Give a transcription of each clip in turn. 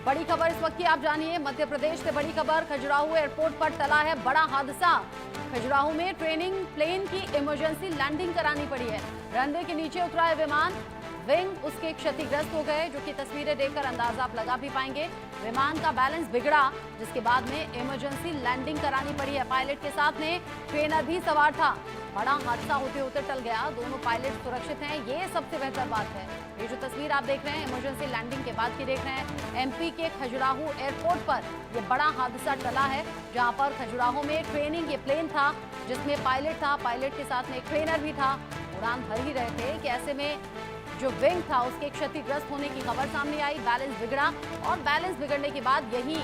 बड़ी खबर इस वक्त की आप जानिए। मध्य प्रदेश से बड़ी खबर, खजुराहो एयरपोर्ट पर टला है बड़ा हादसा। खजुराहो में ट्रेनिंग प्लेन की इमरजेंसी लैंडिंग करानी पड़ी है। रनवे के नीचे उतरा है विमान, विंग उसके क्षतिग्रस्त हो गए, जो कि तस्वीरें देखकर अंदाजा आप लगा भी पाएंगे। विमान का बैलेंस बिगड़ा, जिसके बाद में इमरजेंसी लैंडिंग करानी पड़ी है। पायलट के साथ में ट्रेनर भी सवार था। बड़ा हादसा होते होते टल गया, दोनों पायलट सुरक्षित हैं, ये सबसे बेहतर बात है। ये जो तस्वीर आप देख रहे हैं इमरजेंसी लैंडिंग के बाद की देख रहे हैं, एमपी के खजुराहो एयरपोर्ट पर ये बड़ा हादसा टला है, जहां पर खजुराहो में ट्रेनिंग ये प्लेन था, जिसमें पायलट था, पायलट के साथ में एक ट्रेनर भी था। उड़ान भर ही रहे थे कि ऐसे में जो विंग था उसके क्षतिग्रस्त होने की खबर सामने आई। बैलेंस बिगड़ा और बैलेंस बिगड़ने के बाद यही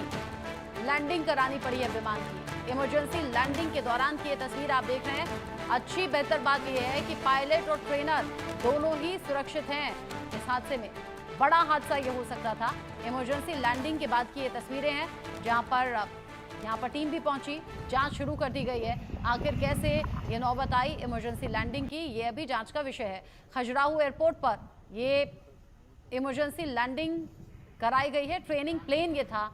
लैंडिंग करानी पड़ी है विमान की। इमरजेंसी लैंडिंग के दौरान की ये तस्वीर आप देख रहे हैं। अच्छी बेहतर बात यह है कि पायलट और ट्रेनर दोनों ही सुरक्षित हैं। इस हादसे में बड़ा हादसा ये हो सकता था। इमरजेंसी लैंडिंग के बाद की ये तस्वीरें हैं, यहाँ पर टीम भी पहुंची, जांच शुरू कर दी गई है। आखिर कैसे ये नौबत आई इमरजेंसी लैंडिंग की, ये अभी जांच का विषय है। खजुराहो एयरपोर्ट पर ये इमरजेंसी लैंडिंग कराई गई है। ट्रेनिंग प्लेन ये था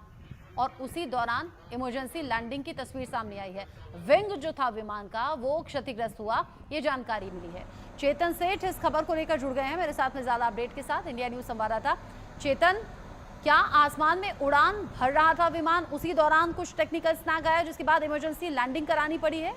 और उसी दौरान इमरजेंसी लैंडिंग की तस्वीर सामने आई है। विंग जो था विमान का वो क्षतिग्रस्त हुआ, ये जानकारी मिली है। चेतन सेठ इस खबर को लेकर जुड़ गए हैं मेरे साथ में ज्यादा अपडेट के साथ, इंडिया न्यूज संवाददाता चेतन। क्या आसमान में उड़ान भर रहा था विमान, उसी दौरान कुछ टेक्निकल स्नैग आया जिसके बाद इमरजेंसी लैंडिंग करानी पड़ी है?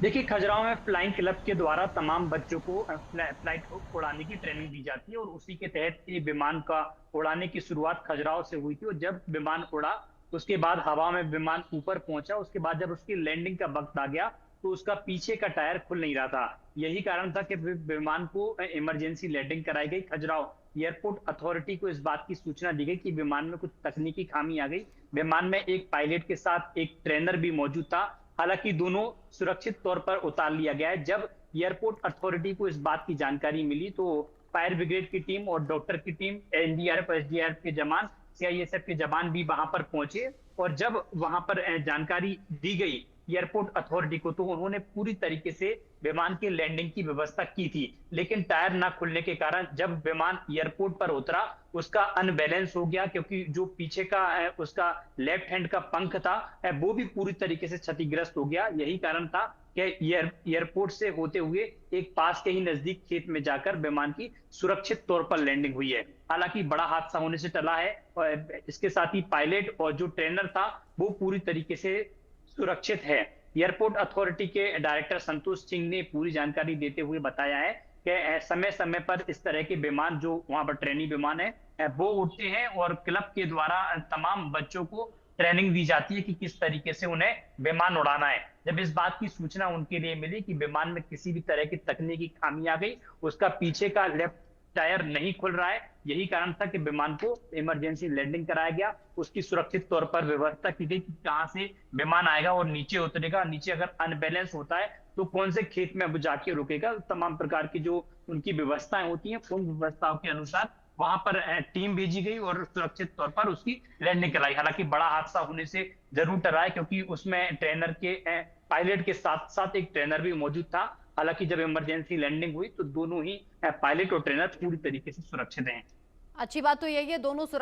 देखिए, खजुराहो में फ्लाइंग क्लब के द्वारा तमाम बच्चों को फ्लाइट उड़ाने की ट्रेनिंग दी जाती है और उसी के तहत ये विमान का उड़ाने की शुरुआत खजुराहो से हुई थी। और जब विमान उड़ा उसके बाद हवा में विमान ऊपर पहुंचा, उसके बाद जब उसकी लैंडिंग का वक्त आ गया तो उसका पीछे का टायर खुल नहीं रहा था। यही कारण था कि विमान को इमरजेंसी लैंडिंग कराई गई। खजुराहो एयरपोर्ट अथॉरिटी को इस बात की सूचना दी गई कि विमान में कुछ तकनीकी खामी आ गई। विमान में एक पायलट के साथ एक ट्रेनर भी मौजूद था, हालांकि दोनों सुरक्षित तौर पर उतार लिया गया है। जब एयरपोर्ट अथॉरिटी को इस बात की जानकारी मिली तो फायर ब्रिगेड की टीम और डॉक्टर की टीम, एनडीआरएफ एसडीआरएफ के जवान, सीआईएसएफ के जवान भी वहां पर पहुंचे। और जब वहां पर जानकारी दी गई एयरपोर्ट अथॉरिटी को तो उन्होंने पूरी तरीके से विमान की लैंडिंग की व्यवस्था की थी। लेकिन टायर ना खुलने के कारण जब विमान एयरपोर्ट पर उतरा उसका अनबैलेंस हो गया, क्योंकि जो पीछे का उसका लेफ्ट हैंड का पंख था वो भी पूरी तरीके से क्षतिग्रस्त हो गया। यही कारण था कि एयरपोर्ट से होते हुए एक पास के ही नजदीक खेत में जाकर विमान की सुरक्षित तौर पर लैंडिंग हुई है। हालांकि बड़ा हादसा होने से टला है और इसके साथ ही पायलट और जो ट्रेनर था वो पूरी तरीके से सुरक्षित है। एयरपोर्ट अथॉरिटी के डायरेक्टर संतोष सिंह ने पूरी जानकारी देते हुए बताया है कि समय समय पर इस तरह के विमान जो वहां पर ट्रेनिंग विमान है वो उड़ते हैं और क्लब के द्वारा तमाम बच्चों को ट्रेनिंग दी जाती है कि किस तरीके से उन्हें विमान उड़ाना है। जब इस बात की सूचना उनके लिए मिली कि विमान में किसी भी तरह की तकनीकी खामी आ गई, उसका पीछे का लेफ्ट टायर नहीं खुल रहा है, यही कारण था कि विमान को इमरजेंसी लैंडिंग कराया गया। उसकी सुरक्षित तौर पर व्यवस्था की गई कि कहां से विमान आएगा और नीचे उतरेगा। नीचे अगर अनबैलेंस होता है तो कौन से खेत में वो जाके रुकेगा। तमाम प्रकार की जो उनकी व्यवस्थाएं होती हैं उन व्यवस्थाओं के अनुसार वहां पर टीम भेजी गई और सुरक्षित तौर पर उसकी लैंडिंग कराई। हालांकि बड़ा हादसा होने से जरूर डरा है, क्योंकि उसमें ट्रेनर के पायलट के साथ साथ एक ट्रेनर भी मौजूद था। हालांकि जब इमरजेंसी लैंडिंग हुई तो दोनों ही पायलट और ट्रेनर पूरी तरीके से सुरक्षित हैं। अच्छी बात तो यही है, दोनों